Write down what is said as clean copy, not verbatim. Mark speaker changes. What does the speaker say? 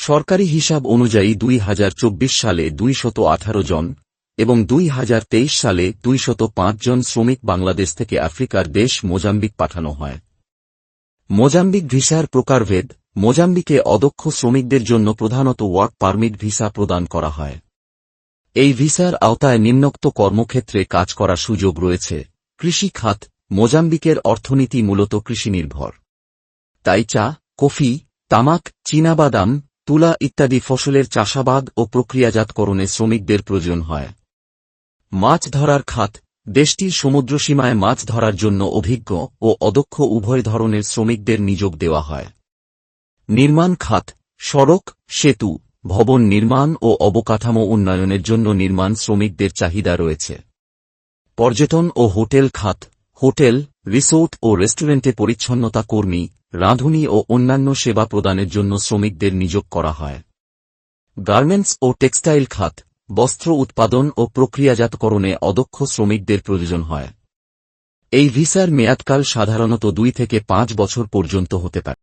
Speaker 1: সরকারি হিসাব অনুযায়ী 2024 সালে 218 জন এবং 2023 সালে 205 জন শ্রমিক বাংলাদেশ থেকে আফ্রিকার দেশ মোজাম্বিক পাঠানো হয়। মোজাম্বিক ভিসার প্রকারভেদ। মোজাম্বিকে অদক্ষ শ্রমিকদের জন্য প্রধানত ওয়ার্ক পারমিট ভিসা প্রদান করা হয়। এই ভিসার আওতায় নিম্নোক্ত কর্মক্ষেত্রে কাজ করার সুযোগ রয়েছে। কৃষি খাত। মোজাম্বিকের অর্থনীতি মূলত কৃষিনির্ভর। তাই চা, কফি, তামাক, চীনাবাদাম, তুলা ইত্যাদি ফসলের চাষাবাদ ও প্রক্রিয়াজাতকরণে শ্রমিকদের প্রয়োজন হয়। মাছ ধরার খাত। দেশটির সমুদ্রসীমায় মাছ ধরার জন্য অভিজ্ঞ ও অদক্ষ উভয় ধরনের শ্রমিকদের নিয়োগ দেওয়া হয়। নির্মাণ খাত। সড়ক, সেতু, ভবন নির্মাণ ও অবকাঠামো উন্নয়নের জন্য নির্মাণ শ্রমিকদের চাহিদা রয়েছে। পর্যটন ও হোটেল খাত। হোটেল, রিসোর্ট ও রেস্টুরেন্টে পরিচ্ছন্নতা কর্মী, রাঁধুনি ও অন্যান্য সেবা প্রদানের জন্য শ্রমিকদের নিয়োগ করা হয়। গার্মেন্টস ও টেক্সটাইল খাত। বস্ত্র উৎপাদন ও প্রক্রিয়াজাতকরণে অদক্ষ শ্রমিকদের প্রয়োজন হয়। এই ভিসার মেয়াদকাল সাধারণত 2 থেকে 5 বছর পর্যন্ত হতে পারে।